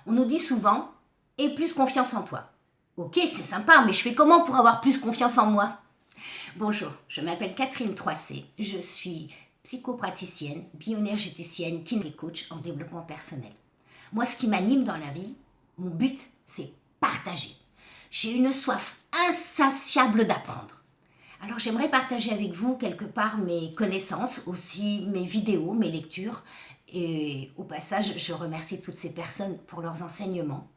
On nous dit souvent « aie plus confiance en toi ». Ok, c'est sympa, mais je fais comment pour avoir plus confiance en moi? Bonjour, je m'appelle Catherine Troissé, je suis psychopraticienne, bioénergéticienne, kiné-coach en développement personnel. Moi, ce qui m'anime dans la vie, mon but, c'est partager. J'ai une soif insatiable d'apprendre. Alors j'aimerais partager avec vous quelque part mes connaissances, aussi mes vidéos, mes lectures. Et au passage, je remercie toutes ces personnes pour leurs enseignements.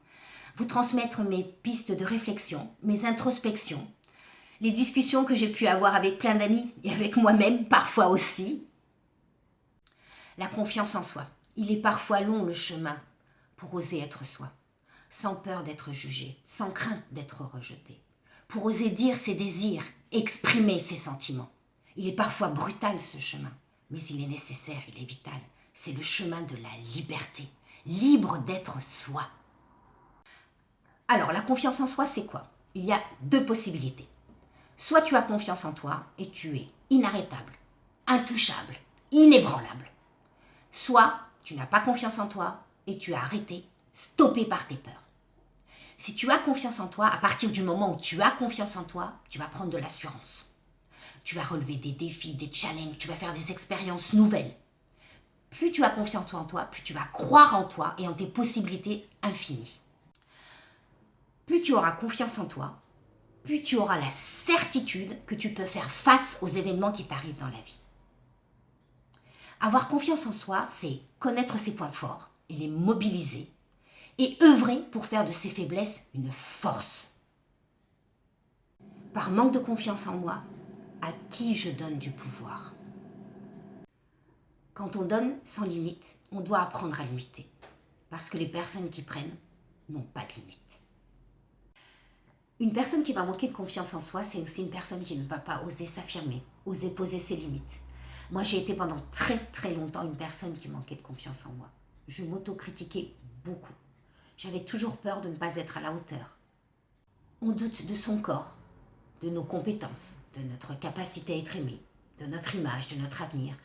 Vous transmettre mes pistes de réflexion, mes introspections, les discussions que j'ai pu avoir avec plein d'amis et avec moi-même parfois aussi. La confiance en soi. Il est parfois long le chemin pour oser être soi, sans peur d'être jugé, sans crainte d'être rejeté, pour oser dire ses désirs, exprimer ses sentiments. Il est parfois brutal ce chemin, mais il est nécessaire, il est vital. C'est le chemin de la liberté, libre d'être soi. Alors, la confiance en soi, c'est quoi? Il y a deux possibilités. Soit tu as confiance en toi et tu es inarrêtable, intouchable, inébranlable. Soit tu n'as pas confiance en toi et tu es arrêté, stoppé par tes peurs. Si tu as confiance en toi, à partir du moment où tu as confiance en toi, tu vas prendre de l'assurance. Tu vas relever des défis, des challenges, tu vas faire des expériences nouvelles. Plus tu as confiance en toi, plus tu vas croire en toi et en tes possibilités infinies. Plus tu auras confiance en toi, plus tu auras la certitude que tu peux faire face aux événements qui t'arrivent dans la vie. Avoir confiance en soi, c'est connaître ses points forts et les mobiliser et œuvrer pour faire de ses faiblesses une force. Par manque de confiance en moi, à qui je donne du pouvoir? Quand on donne sans limite, on doit apprendre à limiter. Parce que les personnes qui prennent n'ont pas de limite. Une personne qui va manquer de confiance en soi, c'est aussi une personne qui ne va pas oser s'affirmer, oser poser ses limites. Moi, j'ai été pendant très très longtemps une personne qui manquait de confiance en moi. Je m'autocritiquais beaucoup. J'avais toujours peur de ne pas être à la hauteur. On doute de son corps, de nos compétences, de notre capacité à être aimé, de notre image, de notre avenir.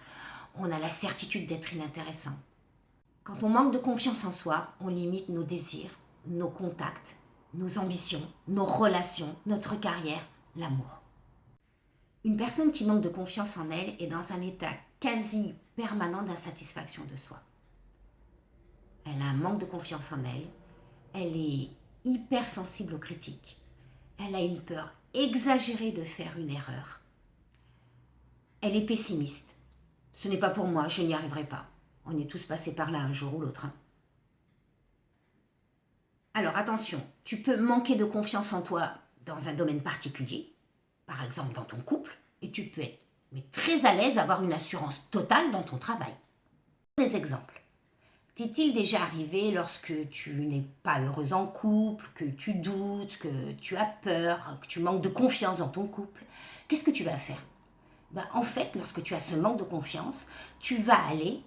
On a la certitude d'être inintéressant. Quand on manque de confiance en soi, on limite nos désirs, nos contacts, nos ambitions, nos relations, notre carrière, l'amour. Une personne qui manque de confiance en elle est dans un état quasi permanent d'insatisfaction de soi. Elle a un manque de confiance en elle, elle est hypersensible aux critiques, elle a une peur exagérée de faire une erreur, elle est pessimiste. Ce n'est pas pour moi, je n'y arriverai pas. On est tous passés par là un jour ou l'autre. Alors attention, tu peux manquer de confiance en toi dans un domaine particulier, par exemple dans ton couple, et tu peux être très à l'aise, avoir une assurance totale dans ton travail. Des exemples. T'est-il déjà arrivé lorsque tu n'es pas heureuse en couple, que tu doutes, que tu as peur, que tu manques de confiance dans ton couple? Qu'est-ce que tu vas faire? En fait, lorsque tu as ce manque de confiance, tu vas aller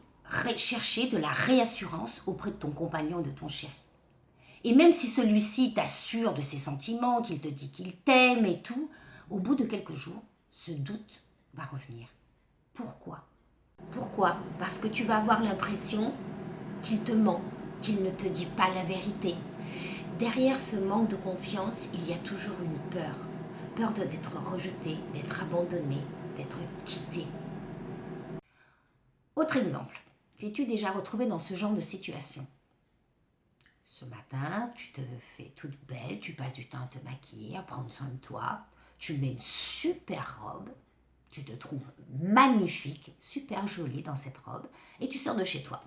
chercher de la réassurance auprès de ton compagnon et de ton chéri. Et même si celui-ci t'assure de ses sentiments, qu'il te dit qu'il t'aime et tout, au bout de quelques jours, ce doute va revenir. Pourquoi? Pourquoi? Parce que tu vas avoir l'impression qu'il te ment, qu'il ne te dit pas la vérité. Derrière ce manque de confiance, il y a toujours une peur. Peur d'être rejeté, d'être abandonné, d'être quitté. Autre exemple, t'es-tu déjà retrouvé dans ce genre de situation? Ce matin, tu te fais toute belle, tu passes du temps à te maquiller, à prendre soin de toi, tu mets une super robe, tu te trouves magnifique, super jolie dans cette robe, et tu sors de chez toi.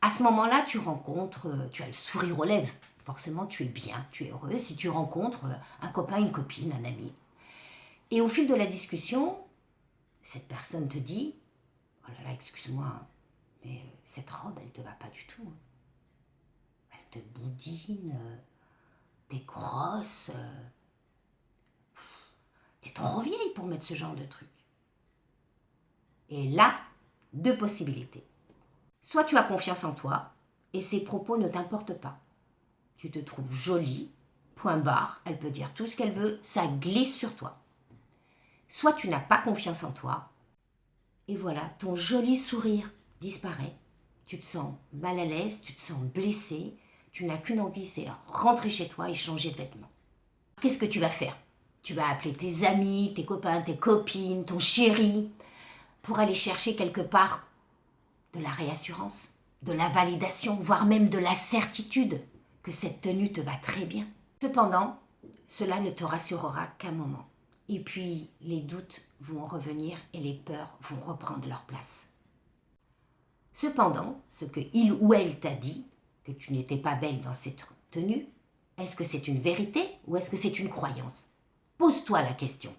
À ce moment-là, tu as le sourire aux lèvres, forcément tu es bien, tu es heureuse si tu rencontres un copain, une copine, un ami. Et au fil de la discussion, cette personne te dit « Oh là là, excuse-moi, mais cette robe, elle ne te va pas du tout. Elle te boudine, t'es grosse, t'es trop vieille pour mettre ce genre de truc. » Et là, deux possibilités. Soit tu as confiance en toi et ses propos ne t'importent pas. Tu te trouves jolie, point barre, elle peut dire tout ce qu'elle veut, ça glisse sur toi. Soit tu n'as pas confiance en toi et voilà, ton joli sourire disparaît. Tu te sens mal à l'aise, tu te sens blessé, Tu n'as qu'une envie, c'est rentrer chez toi et changer de vêtements. Qu'est-ce que tu vas faire? Tu vas appeler tes amis, tes copains, tes copines, ton chéri, pour aller chercher quelque part de la réassurance, de la validation, voire même de la certitude que cette tenue te va très bien. Cependant, cela ne te rassurera qu'un moment. Et puis, les doutes vont revenir et les peurs vont reprendre leur place. Cependant, ce que il ou elle t'a dit, que tu n'étais pas belle dans cette tenue, est-ce que c'est une vérité ou est-ce que c'est une croyance? Pose-toi la question.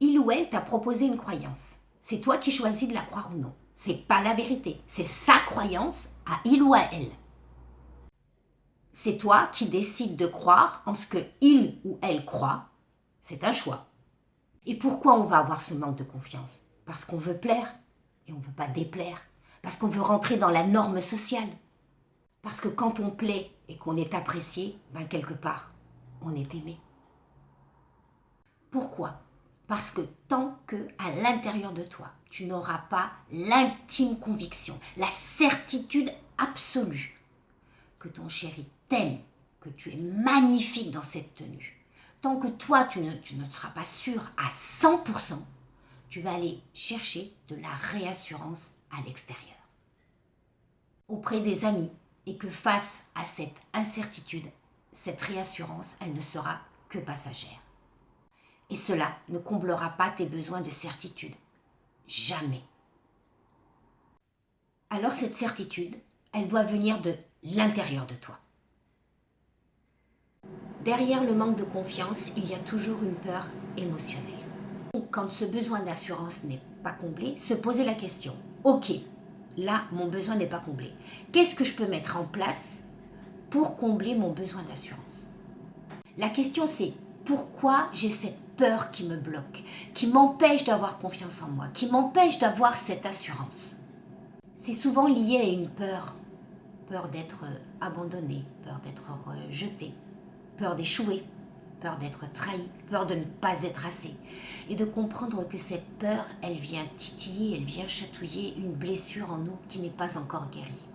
Il ou elle t'a proposé une croyance. C'est toi qui choisis de la croire ou non. C'est pas la vérité, c'est sa croyance à il ou à elle. C'est toi qui décides de croire en ce que il ou elle croit. C'est un choix. Et pourquoi on va avoir ce manque de confiance? Parce qu'on veut plaire et on ne veut pas déplaire. Parce qu'on veut rentrer dans la norme sociale. Parce que quand on plaît et qu'on est apprécié, quelque part, on est aimé. Pourquoi? Parce que tant que à l'intérieur de toi, tu n'auras pas l'intime conviction, la certitude absolue que ton chéri t'aime, que tu es magnifique dans cette tenue, tant que toi, tu ne seras pas sûr à 100%, tu vas aller chercher de la réassurance à l'extérieur, auprès des amis, et que face à cette incertitude, cette réassurance, elle ne sera que passagère. Et cela ne comblera pas tes besoins de certitude. Jamais. Alors cette certitude, elle doit venir de l'intérieur de toi. Derrière le manque de confiance, il y a toujours une peur émotionnelle. Donc, quand ce besoin d'assurance n'est pas comblé, se poser la question, ok, là, mon besoin n'est pas comblé. Qu'est-ce que je peux mettre en place pour combler mon besoin d'assurance? La question c'est, pourquoi j'ai cette peur qui me bloque, qui m'empêche d'avoir confiance en moi, qui m'empêche d'avoir cette assurance? C'est souvent lié à une peur. Peur d'être abandonné, peur d'être rejeté, peur d'échouer, peur d'être trahi, peur de ne pas être assez. Et de comprendre que cette peur, elle vient titiller, elle vient chatouiller une blessure en nous qui n'est pas encore guérie.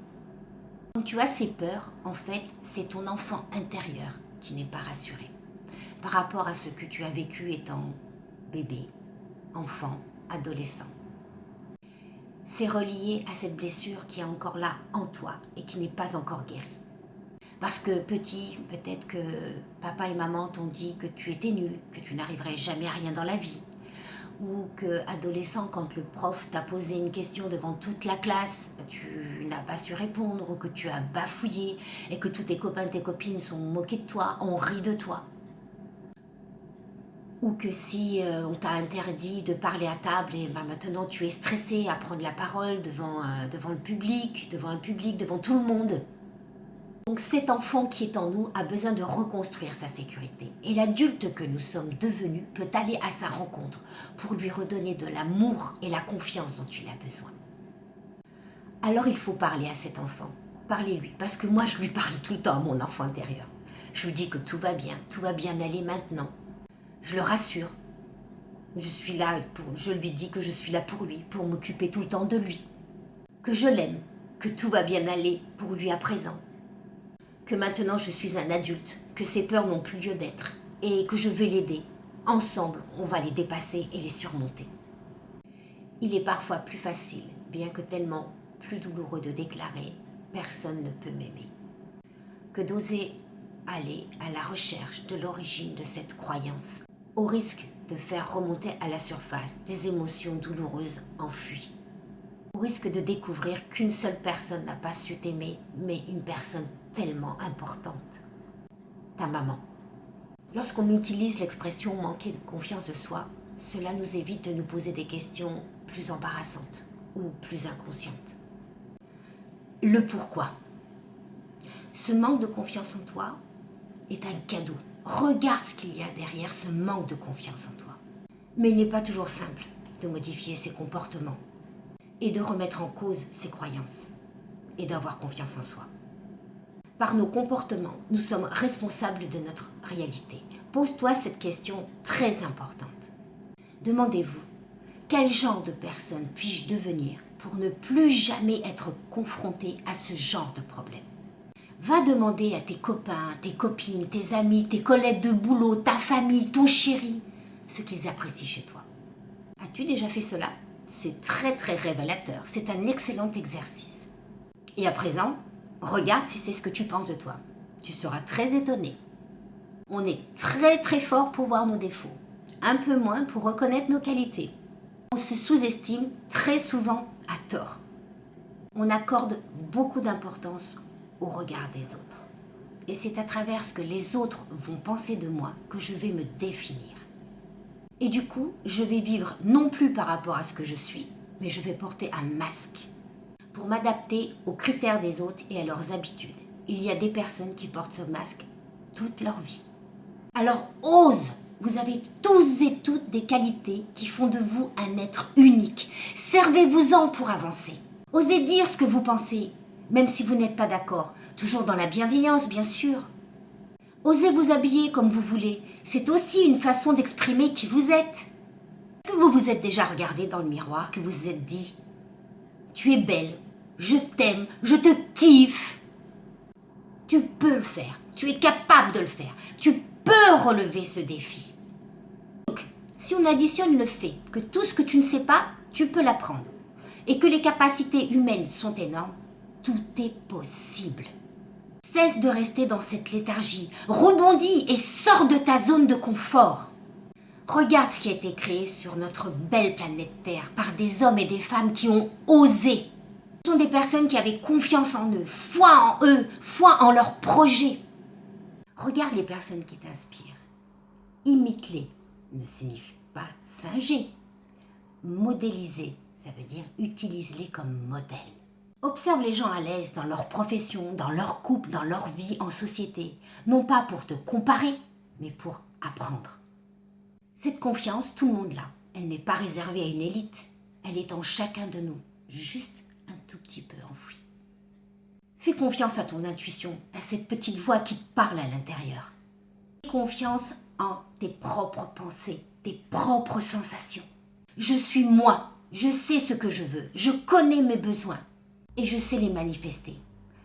Quand tu as ces peurs, en fait, c'est ton enfant intérieur qui n'est pas rassuré par rapport à ce que tu as vécu étant bébé, enfant, adolescent. C'est relié à cette blessure qui est encore là en toi et qui n'est pas encore guérie. Parce que petit, peut-être que papa et maman t'ont dit que tu étais nul, que tu n'arriverais jamais à rien dans la vie. Ou que adolescent, quand le prof t'a posé une question devant toute la classe, tu n'as pas su répondre, ou que tu as bafouillé, et que tous tes copains et tes copines sont moqués de toi, ont ri de toi. Ou que si on t'a interdit de parler à table et maintenant tu es stressé à prendre la parole devant le public, devant tout le monde. Donc cet enfant qui est en nous a besoin de reconstruire sa sécurité. Et l'adulte que nous sommes devenus peut aller à sa rencontre pour lui redonner de l'amour et la confiance dont il a besoin. Alors il faut parler à cet enfant. Parlez-lui, parce que moi je lui parle tout le temps à mon enfant intérieur. Je lui dis que tout va bien aller maintenant. Je le rassure. Je lui dis que je suis là pour lui, pour m'occuper tout le temps de lui. Que je l'aime, que tout va bien aller pour lui à présent. Que maintenant je suis un adulte, que ses peurs n'ont plus lieu d'être et que je vais l'aider. Ensemble, on va les dépasser et les surmonter. Il est parfois plus facile, bien que tellement plus douloureux de déclarer « personne ne peut m'aimer » que d'oser aller à la recherche de l'origine de cette croyance, au risque de faire remonter à la surface des émotions douloureuses enfuies. Au risque de découvrir qu'une seule personne n'a pas su t'aimer, mais une personne tellement importante. Ta maman. Lorsqu'on utilise l'expression « manquer de confiance de soi », cela nous évite de nous poser des questions plus embarrassantes ou plus inconscientes. Le pourquoi. Ce manque de confiance en toi est un cadeau. Regarde ce qu'il y a derrière ce manque de confiance en toi. Mais il n'est pas toujours simple de modifier ses comportements et de remettre en cause ses croyances et d'avoir confiance en soi. Par nos comportements, nous sommes responsables de notre réalité. Pose-toi cette question très importante. Demandez-vous, quel genre de personne puis-je devenir pour ne plus jamais être confronté à ce genre de problème? Va demander à tes copains, tes copines, tes amis, tes collègues de boulot, ta famille, ton chéri, ce qu'ils apprécient chez toi. As-tu déjà fait cela? C'est très très révélateur. C'est un excellent exercice. Et à présent, regarde si c'est ce que tu penses de toi. Tu seras très étonné. On est très très fort pour voir nos défauts, un peu moins pour reconnaître nos qualités. On se sous-estime très souvent à tort. On accorde beaucoup d'importance au regard des autres. Et c'est à travers ce que les autres vont penser de moi que je vais me définir. Et du coup, je vais vivre non plus par rapport à ce que je suis, mais je vais porter un masque pour m'adapter aux critères des autres et à leurs habitudes. Il y a des personnes qui portent ce masque toute leur vie. Alors ose! Vous avez tous et toutes des qualités qui font de vous un être unique. Servez-vous-en pour avancer. Osez dire ce que vous pensez, même si vous n'êtes pas d'accord. Toujours dans la bienveillance, bien sûr. Osez vous habiller comme vous voulez. C'est aussi une façon d'exprimer qui vous êtes. Est-ce que vous vous êtes déjà regardé dans le miroir, que vous vous êtes dit « Tu es belle, je t'aime, je te kiffe ». Tu peux le faire, tu es capable de le faire, tu peux relever ce défi. Donc, si on additionne le fait que tout ce que tu ne sais pas, tu peux l'apprendre, et que les capacités humaines sont énormes, tout est possible. Cesse de rester dans cette léthargie, rebondis et sors de ta zone de confort. Regarde ce qui a été créé sur notre belle planète Terre par des hommes et des femmes qui ont osé. Ce sont des personnes qui avaient confiance en eux, foi en leurs projets. Regarde les personnes qui t'inspirent. Imite-les ne signifie pas singer. Modéliser, ça veut dire utilise-les comme modèle. Observe les gens à l'aise dans leur profession, dans leur couple, dans leur vie en société. Non pas pour te comparer, mais pour apprendre. Cette confiance, tout le monde l'a. Elle n'est pas réservée à une élite. Elle est en chacun de nous, juste un tout petit peu enfouie. Fais confiance à ton intuition, à cette petite voix qui te parle à l'intérieur. Fais confiance en tes propres pensées, tes propres sensations. Je suis moi, je sais ce que je veux, je connais mes besoins et je sais les manifester.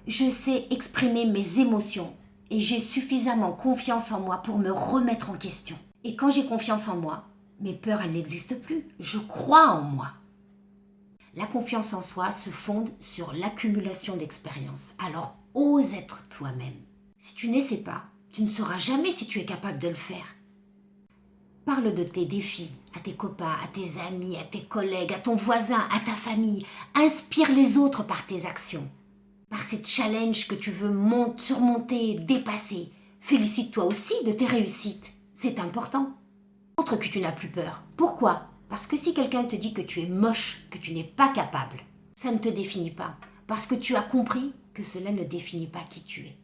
Je sais exprimer mes émotions et j'ai suffisamment confiance en moi pour me remettre en question. Et quand j'ai confiance en moi, mes peurs, elles n'existent plus. Je crois en moi. La confiance en soi se fonde sur l'accumulation d'expériences. Alors, ose être toi-même. Si tu n'essaies pas, tu ne sauras jamais si tu es capable de le faire. Parle de tes défis à tes copains, à tes amis, à tes collègues, à ton voisin, à ta famille. Inspire les autres par tes actions, par ces challenges que tu veux surmonter, dépasser. Félicite-toi aussi de tes réussites. C'est important. Montre que tu n'as plus peur. Pourquoi ? Parce que si quelqu'un te dit que tu es moche, que tu n'es pas capable, ça ne te définit pas. Parce que tu as compris que cela ne définit pas qui tu es.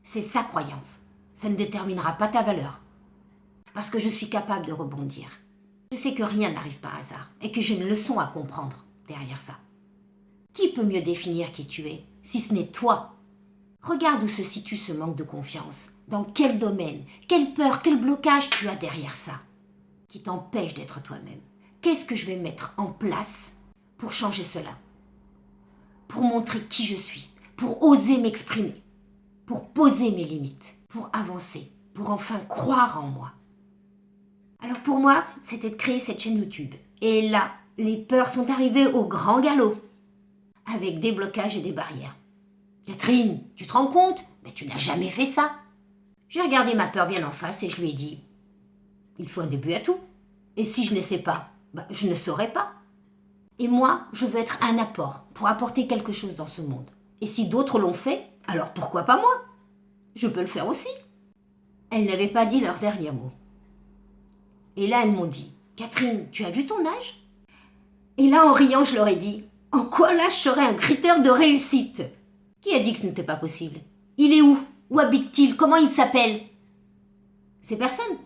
C'est sa croyance. Ça ne déterminera pas ta valeur. Parce que je suis capable de rebondir. Je sais que rien n'arrive par hasard et que j'ai une leçon à comprendre derrière ça. Qui peut mieux définir qui tu es, si ce n'est toi ? Regarde où se situe ce manque de confiance. Dans quel domaine, quelle peur, quel blocage tu as derrière ça qui t'empêche d'être toi-même. Qu'est-ce que je vais mettre en place pour changer cela ? Pour montrer qui je suis, pour oser m'exprimer, pour poser mes limites, pour avancer, pour enfin croire en moi. Alors pour moi, c'était de créer cette chaîne YouTube. Et là, les peurs sont arrivées au grand galop, avec des blocages et des barrières. Catherine, tu te rends compte ? Mais tu n'as jamais fait ça. J'ai regardé ma peur bien en face et je lui ai dit, il faut un début à tout. Et si je ne sais pas, je ne saurais pas. Et moi, je veux être un apport pour apporter quelque chose dans ce monde. Et si d'autres l'ont fait, alors pourquoi pas moi ? Je peux le faire aussi. Elles n'avaient pas dit leur dernier mot. Et là, elles m'ont dit, Catherine, tu as vu ton âge ? Et là, en riant, je leur ai dit, en quoi l'âge serait un critère de réussite ? Qui a dit que ce n'était pas possible ? Il est où ? Où habite-t-il ? Comment il s'appelle ? C'est personne.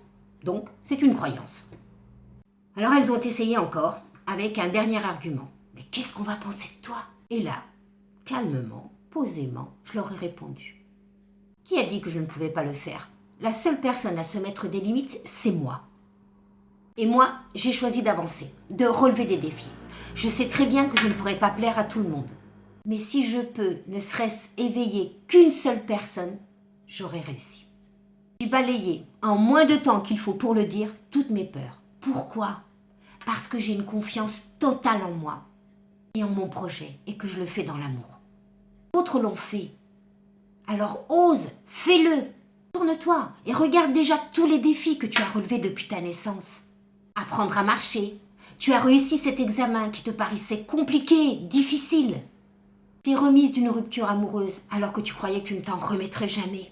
Donc, c'est une croyance. Alors, elles ont essayé encore, avec un dernier argument. Mais qu'est-ce qu'on va penser de toi ? Et là, calmement, posément, je leur ai répondu. Qui a dit que je ne pouvais pas le faire ? La seule personne à se mettre des limites, c'est moi. Et moi, j'ai choisi d'avancer, de relever des défis. Je sais très bien que je ne pourrai pas plaire à tout le monde. Mais si je peux, ne serait-ce éveiller qu'une seule personne, j'aurais réussi. J'ai balayé, en moins de temps qu'il faut pour le dire, toutes mes peurs. Pourquoi ? Parce que j'ai une confiance totale en moi et en mon projet et que je le fais dans l'amour. D'autres l'ont fait. Alors ose, fais-le. Tourne-toi et regarde déjà tous les défis que tu as relevés depuis ta naissance. Apprendre à marcher. Tu as réussi cet examen qui te paraissait compliqué, difficile. T'es remise d'une rupture amoureuse alors que tu croyais que tu ne t'en remettrais jamais.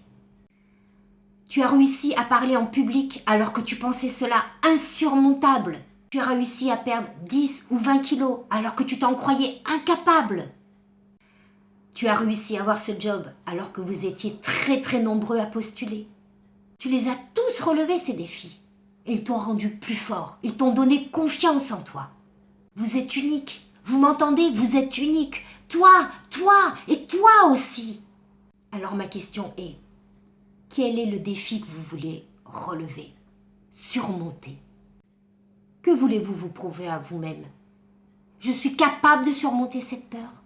Tu as réussi à parler en public alors que tu pensais cela insurmontable. Tu as réussi à perdre 10 ou 20 kilos alors que tu t'en croyais incapable. Tu as réussi à avoir ce job alors que vous étiez très nombreux à postuler. Tu les as tous relevés ces défis. Ils t'ont rendu plus fort. Ils t'ont donné confiance en toi. Vous êtes unique. Vous m'entendez? Vous êtes unique. Toi et toi aussi. Alors ma question est, quel est le défi que vous voulez relever, surmonter? Que voulez-vous vous prouver à vous-même? Je suis capable de surmonter cette peur?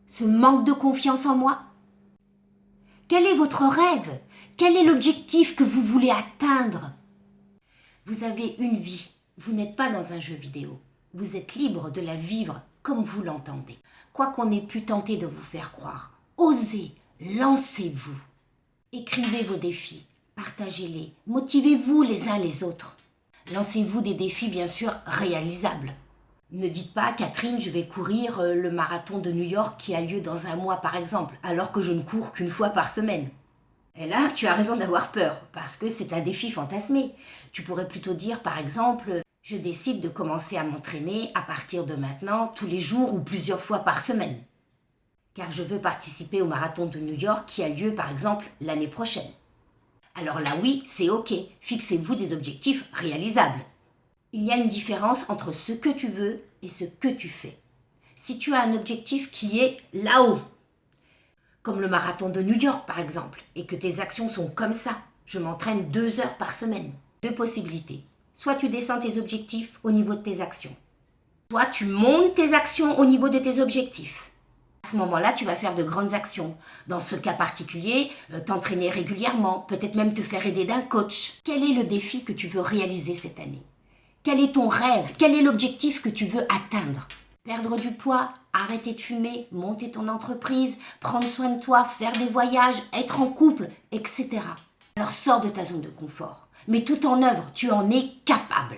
Ce manque de confiance en moi? Quel est votre rêve? Quel est l'objectif que vous voulez atteindre? Vous avez une vie. Vous n'êtes pas dans un jeu vidéo. Vous êtes libre de la vivre comme vous l'entendez. Quoi qu'on ait pu tenter de vous faire croire, osez, lancez-vous. Écrivez vos défis, partagez-les, motivez-vous les uns les autres. Lancez-vous des défis bien sûr réalisables. Ne dites pas, Catherine, je vais courir le marathon de New York qui a lieu dans un mois par exemple, alors que je ne cours qu'une fois par semaine. Et là, tu as raison d'avoir peur, parce que c'est un défi fantasmé. Tu pourrais plutôt dire par exemple, je décide de commencer à m'entraîner à partir de maintenant, tous les jours ou plusieurs fois par semaine. Car je veux participer au marathon de New York qui a lieu par exemple l'année prochaine. Alors là oui, c'est ok, fixez-vous des objectifs réalisables. Il y a une différence entre ce que tu veux et ce que tu fais. Si tu as un objectif qui est là-haut, comme le marathon de New York par exemple, et que tes actions sont comme ça, je m'entraîne 2 heures par semaine. 2 possibilités. Soit tu descends tes objectifs au niveau de tes actions, soit tu montes tes actions au niveau de tes objectifs. À ce moment-là, tu vas faire de grandes actions. Dans ce cas particulier, t'entraîner régulièrement, peut-être même te faire aider d'un coach. Quel est le défi que tu veux réaliser cette année? Quel est ton rêve? Quel est l'objectif que tu veux atteindre? Perdre du poids, arrêter de fumer, monter ton entreprise, prendre soin de toi, faire des voyages, être en couple, etc. Alors sors de ta zone de confort. Mets tout en œuvre, tu en es capable.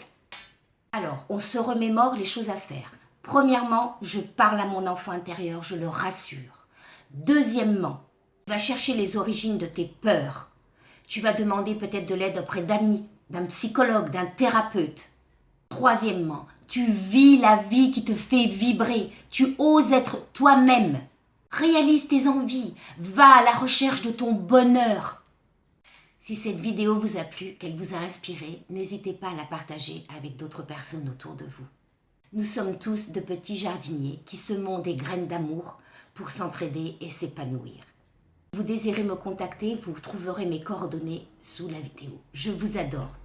Alors, on se remémore les choses à faire. Premièrement, je parle à mon enfant intérieur, je le rassure. Deuxièmement, tu vas chercher les origines de tes peurs. Tu vas demander peut-être de l'aide auprès d'amis, d'un psychologue, d'un thérapeute. Troisièmement, tu vis la vie qui te fait vibrer. Tu oses être toi-même. Réalise tes envies. Va à la recherche de ton bonheur. Si cette vidéo vous a plu, qu'elle vous a inspiré, n'hésitez pas à la partager avec d'autres personnes autour de vous. Nous sommes tous de petits jardiniers qui semons des graines d'amour pour s'entraider et s'épanouir. Si vous désirez me contacter, vous trouverez mes coordonnées sous la vidéo. Je vous adore.